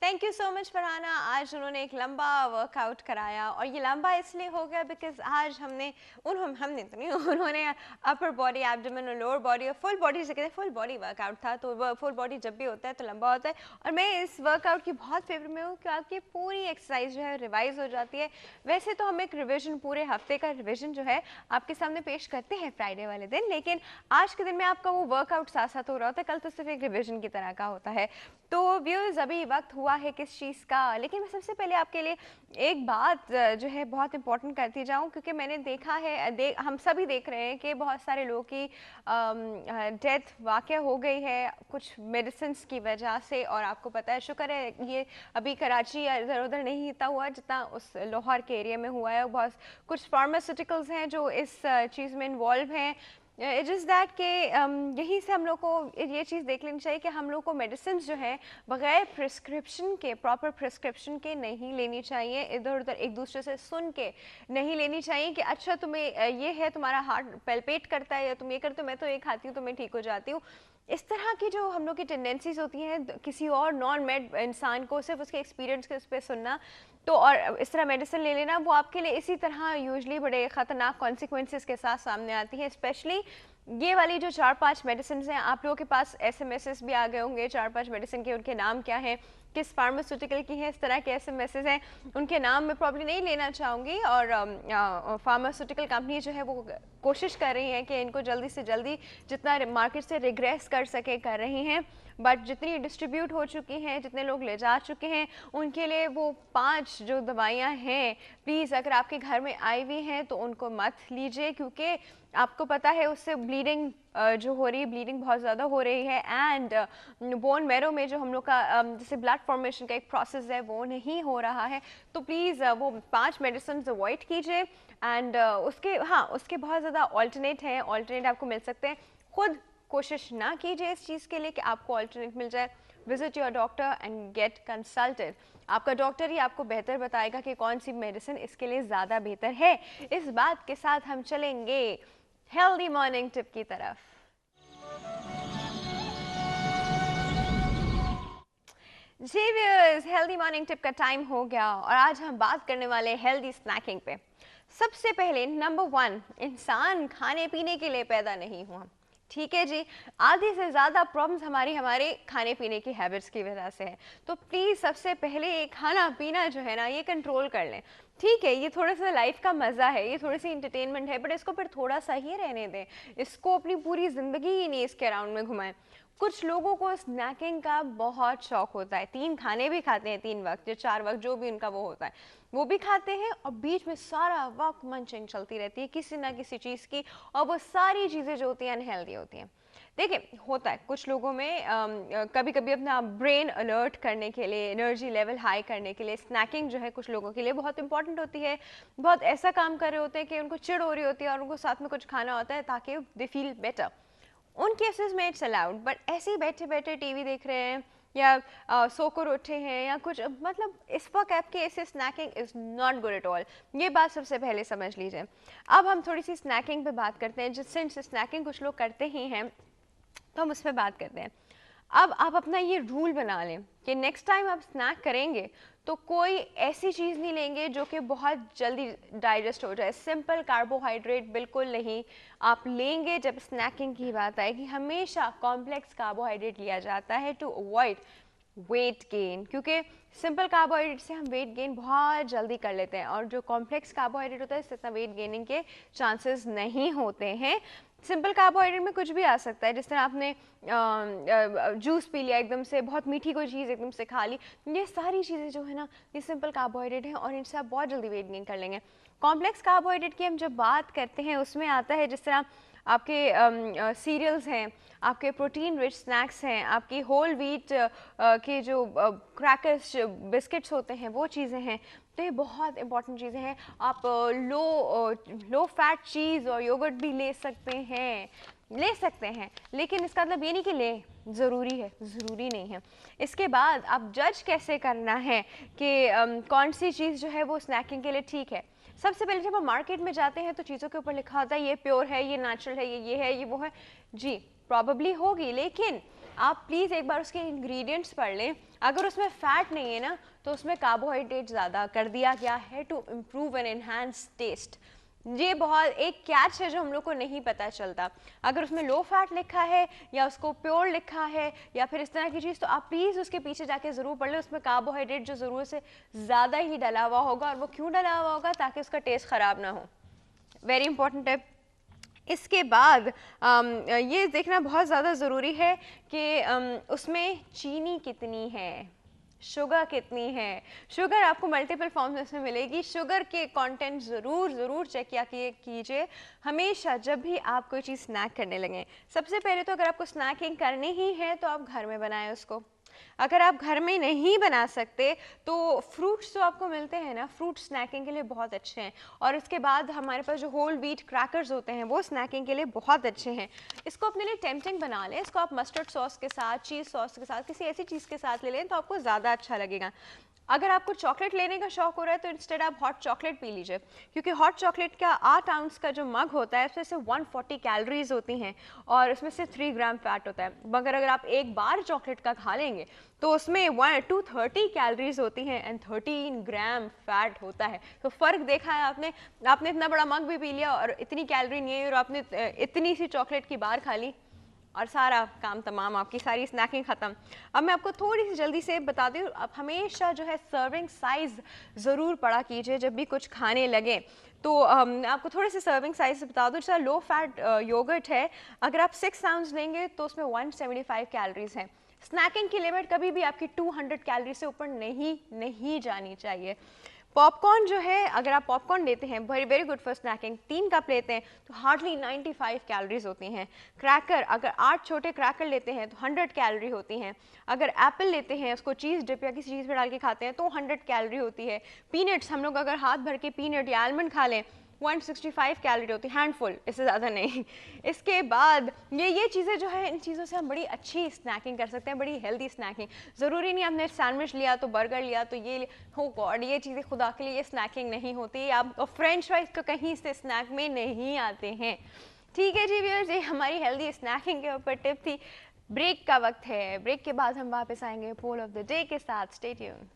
Thank you so much Farhana. आज उन्होंने एक लंबा वर्कआउट कराया और ये लंबा इसलिए हो गया बिकॉज आज हमने तो नहीं उन्होंने अपर बॉडी, एब्डोमेन और लोअर बॉडी और फुल बॉडी से कहते हैं, फुल बॉडी वर्कआउट था। तो फुल बॉडी जब भी होता है तो लंबा होता है और मैं इस वर्कआउट की बहुत फेवर में हूँ कि आपकी पूरी एक्सरसाइज जो है रिवाइज हो जाती है। वैसे तो हम एक रिविजन, पूरे हफ्ते का रिविजन जो है आपके सामने पेश करते हैं फ्राइडे वाले दिन, लेकिन आज के दिन में आपका वो वर्कआउट साथ साथ हो रहा होता है, कल तो सिर्फ एक रिविजन की तरह का होता है। तो व्यूअर्स, अभी वक्त हुआ है किस चीज़ का, लेकिन मैं सबसे पहले आपके लिए एक बात जो है बहुत इंपॉर्टेंट करती जाऊं, क्योंकि मैंने देखा है, हम सभी देख रहे हैं कि बहुत सारे लोगों की डेथ वाक़या हो गई है कुछ मेडिसिन की वजह से। और आपको पता है, शुक्र है ये अभी कराची या इधर उधर नहीं इतना हुआ जितना उस लाहौर के एरिया में हुआ है। बहुत कुछ फार्मास्यूटिकल्स हैं जो इस चीज़ में इन्वॉल्व हैं। इट इज़ दैट कि यहीं से हम लोग को ये चीज़ देख लेनी चाहिए कि हम लोग को मेडिसिन जो है बग़ैर प्रिस्क्रिप्शन के, प्रॉपर प्रिस्क्रिप्शन के नहीं लेनी चाहिए। इधर उधर एक दूसरे से सुन के नहीं लेनी चाहिए कि अच्छा तुम्हें ये है, तुम्हारा हार्ट पेल्पेट करता है या तुम ये करते हो, मैं तो ये खाती हूँ तो मैं ठीक हो जाती हूँ। इस तरह की जो हम लोग की टेंडेंसीज होती हैं किसी और नॉन मेड इंसान को सिर्फ उसके एक्सपीरियंस के उस पर सुनना, तो और इस तरह मेडिसिन ले लेना, वो आपके लिए इसी तरह यूजली बड़े ख़तरनाक कॉन्सिक्वेंसेस के साथ सामने आती हैं। स्पेशली ये वाली जो 4-5 मेडिसिन हैं, आप लोगों के पास एसएमएसेस भी आ गए होंगे 4-5 मेडिसिन के, उनके नाम क्या हैं, किस फार्मास्यूटिकल की हैं, इस तरह के एसएमएसेस हैं, उनके नाम मैं प्रॉब्ली नहीं लेना चाहूँगी। और फार्मास्यूटिकल कंपनी जो है वो कोशिश कर रही हैं कि इनको जल्दी से जल्दी जितना मार्केट से रिग्रेस कर सके कर रही हैं, बट जितनी डिस्ट्रीब्यूट हो चुकी हैं, जितने लोग ले जा चुके हैं, उनके लिए वो 5 जो दवाइयाँ हैं, प्लीज़ अगर आपके घर में आई हुई हैं तो उनको मत लीजिए, क्योंकि आपको पता है उससे ब्लीडिंग जो हो रही है, ब्लीडिंग बहुत ज़्यादा हो रही है। एंड बोन मैरो में जो हम लोग का जैसे ब्लड फॉर्मेशन का एक प्रोसेस है वो नहीं हो रहा है। तो प्लीज़ वो 5 मेडिसिन अवॉइड कीजिए। एंड उसके बहुत ज़्यादा ऑल्टरनेट हैं, ऑल्टरनेट आपको मिल सकते हैं। खुद कोशिश ना कीजिए इस चीज़ के लिए कि आपको ऑल्टरनेट मिल जाए। Visit your doctor and get consulted. आपका डॉक्टर ही आपको बेहतर बताएगा कि कौन सी मेडिसिन इसके लिए ज़्यादा बेहतर है। इस बात के साथ हम चलेंगे हेल्दी मॉर्निंग टिप की तरफ। जी व्यूअर्स, हेल्दी मॉर्निंग टिप का टाइम हो गया और आज हम बात करने वाले हेल्दी स्नैकिंग पे। सबसे पहले नंबर 1, इंसान खाने पीने के लिए पैदा नहीं हुआ, ठीक है जी। आधी से ज़्यादा प्रॉब्लम्स हमारे खाने पीने की हैबिट्स की वजह से है। तो प्लीज़ सबसे पहले ये खाना पीना जो है ना, ये कंट्रोल कर लें। ठीक है, ये थोड़ा सा लाइफ का मज़ा है, ये थोड़ी सी इंटरटेनमेंट है, बट इसको फिर थोड़ा सा ही रहने दें। इसको अपनी पूरी ज़िंदगी ही नहीं इसके अराउंड में घुमाएं। कुछ लोगों को स्नैकिंग का बहुत शौक होता है, 3 खाने भी खाते हैं, 3 वक्त या 4 वक्त जो भी उनका वो होता है वो भी खाते हैं, और बीच में सारा वक्त मंचिंग चलती रहती है किसी ना किसी चीज़ की, और वो सारी चीज़ें जो होती हैं अनहेल्दी होती हैं। देखिए, होता है कुछ लोगों में कभी कभी अपना ब्रेन अलर्ट करने के लिए, एनर्जी लेवल हाई करने के लिए स्नैकिंग जो है कुछ लोगों के लिए बहुत इंपॉर्टेंट होती है। बहुत ऐसा काम कर रहे होते हैं कि उनको चिढ़ हो रही होती है और उनको साथ में कुछ खाना होता है ताकि दे फील बेटर। उन केसेस में इट्स अलाउड, बट ऐसे ही बैठे बैठे टीवी देख रहे हैं या सोकर उठे हैं या कुछ, मतलब इस वक्त आपके ऐसे snacking is not good at all. ये बात सबसे पहले समझ लीजिए। अब हम थोड़ी सी स्नैकिंग पे बात करते हैं, जिससे स्नैकिंग कुछ लोग करते ही हैं तो हम उस पर बात करते हैं। अब आप अपना ये रूल बना लें कि नेक्स्ट टाइम आप स्नैक करेंगे तो कोई ऐसी चीज़ नहीं लेंगे जो कि बहुत जल्दी डाइजेस्ट हो जाए। सिंपल कार्बोहाइड्रेट बिल्कुल नहीं आप लेंगे। जब स्नैकिंग की बात आएगी, हमेशा कॉम्प्लेक्स कार्बोहाइड्रेट लिया जाता है टू अवॉइड वेट गेन, क्योंकि सिंपल कार्बोहाइड्रेट से हम वेट गेन बहुत जल्दी कर लेते हैं, और जो कॉम्प्लेक्स कार्बोहाइड्रेट होता है इससे इतना वेट गेनिंग के चांसेस नहीं होते हैं। सिंपल कार्बोहाइड्रेट में कुछ भी आ सकता है, जिस तरह आपने जूस पी लिया एकदम से, बहुत मीठी कोई चीज़ एकदम से खा ली, ये सारी चीज़ें जो है ना ये सिंपल कार्बोहाइड्रेट हैं और इनसे आप बहुत जल्दी वेट गेन कर लेंगे। कॉम्प्लेक्स कार्बोहाइड्रेट की हम जब बात करते हैं उसमें आता है जिस तरह आपके सीरियल्स हैं, आपके प्रोटीन रिच स्नैक्स हैं, आपकी होल व्हीट के जो क्रैकर्स बिस्किट्स होते हैं वो चीज़ें हैं। तो ये बहुत इंपॉर्टेंट चीज़ें हैं। आप लो फैट चीज़ और योगर्ट भी ले सकते हैं, लेकिन इसका मतलब ये नहीं कि ले ज़रूरी है, ज़रूरी नहीं है। इसके बाद आप जज कैसे करना है कि कौन सी चीज़ जो है वो स्नैकिंग के लिए ठीक है। सबसे पहले जब हम मार्केट में जाते हैं तो चीज़ों के ऊपर लिखा होता है ये प्योर है, ये नेचुरल है, ये है, ये वो है। जी प्रॉबेबली होगी, लेकिन आप प्लीज़ एक बार उसके इंग्रेडिएंट्स पढ़ लें, अगर उसमें फैट नहीं है ना तो उसमें कार्बोहाइड्रेट ज़्यादा कर दिया गया है to improve and enhance taste. ये बहुत एक कैच है जो हम लोग को नहीं पता चलता। अगर उसमें लो फैट लिखा है या उसको प्योर लिखा है या फिर इस तरह की चीज़, तो आप प्लीज़ उसके पीछे जाके ज़रूर पढ़ लें। उसमें कार्बोहाइड्रेट जो ज़रूर से ज़्यादा ही डला हुआ होगा, और वो क्यों डला हुआ होगा, ताकि उसका टेस्ट ख़राब ना हो। वेरी इंपॉर्टेंट है। इसके बाद ये देखना बहुत ज़्यादा ज़रूरी है कि उसमें चीनी कितनी है, शुगर कितनी है। शुगर आपको मल्टीपल फॉर्म्स में मिलेगी। शुगर के कंटेंट ज़रूर चेक किया कीजिए हमेशा जब भी आप कोई चीज़ स्नैक करने लगें। सबसे पहले तो अगर आपको स्नैकिंग करनी ही है तो आप घर में बनाएं उसको। अगर आप घर में नहीं बना सकते तो फ्रूट्स जो आपको मिलते हैं ना, फ्रूट स्नैकिंग के लिए बहुत अच्छे हैं। और इसके बाद हमारे पास जो होल व्हीट क्रैकर्स होते हैं वो स्नैकिंग के लिए बहुत अच्छे हैं। इसको अपने लिए टेम्पटिंग बना लें। इसको आप मस्टर्ड सॉस के साथ, चीज़ सॉस के साथ, किसी ऐसी चीज़ के साथ ले लें तो आपको ज़्यादा अच्छा लगेगा। अगर आपको चॉकलेट लेने का शौक हो रहा है तो इंस्टेड आप हॉट चॉकलेट पी लीजिए, क्योंकि हॉट चॉकलेट का 8 आउंस का जो मग होता है उसमें से 140 कैलोरीज होती हैं और उसमें से 3 ग्राम फैट होता है। मगर अगर आप एक बार चॉकलेट का खा लेंगे तो उसमें 230 कैलोरीज होती हैं एंड 13 ग्राम फैट होता है। तो फ़र्क देखा है आपने? आपने इतना बड़ा मग भी पी लिया और इतनी कैलोरी नहीं है, और आपने इतनी सी चॉकलेट की बार खा ली और सारा काम तमाम, आपकी सारी स्नैकिंग ख़त्म। अब मैं आपको थोड़ी सी जल्दी से बता दूँ, आप हमेशा जो है सर्विंग साइज़ ज़रूर पढ़ा कीजिए जब भी कुछ खाने लगे। तो आपको थोड़े से सर्विंग साइज़ बता दूँ। जैसा लो फैट योगर्ट है, अगर आप 6 आउंस लेंगे तो उसमें 175 कैलोरीज हैं। स्नैकिंग की लिमिट कभी भी आपकी 200 कैलोरी से ऊपर नहीं जानी चाहिए। पॉपकॉर्न जो है, अगर आप पॉपकॉर्न लेते हैं, very good for snacking, 3 cup लेते हैं तो हार्डली 95 कैलोरीज होती हैं। क्रैकर, अगर 8 छोटे क्रैकर लेते हैं तो 100 कैलोरी होती हैं। अगर एप्पल लेते हैं, उसको चीज़ डिप या किसी चीज़ में डाल के खाते हैं तो 100 कैलोरी होती है। पीनट्स, हम लोग अगर हाथ भर के पीनट या आलमंड खा लें 165 कैलोरी होती है, हैंडफुल, इससे ज़्यादा नहीं। इसके बाद ये चीज़ें जो है, इन चीज़ों से हम बड़ी अच्छी स्नैकिंग कर सकते हैं, बड़ी हेल्दी स्नैकिंग। ज़रूरी नहीं आपने सैंडविच लिया तो बर्गर लिया तो ये हो गॉड, ये चीज़ें खुदा के लिए ये स्नैकिंग नहीं होती। आप फ्रेंच फ्राइज तो कहीं से स्नैक में नहीं आते हैं। ठीक है जी व्यूअर्स, ये हमारी हेल्दी स्नैकिंग के ऊपर टिप थी। ब्रेक का वक्त है, ब्रेक के बाद हम वापस आएंगे पोल ऑफ द डे के साथ। Stay tuned.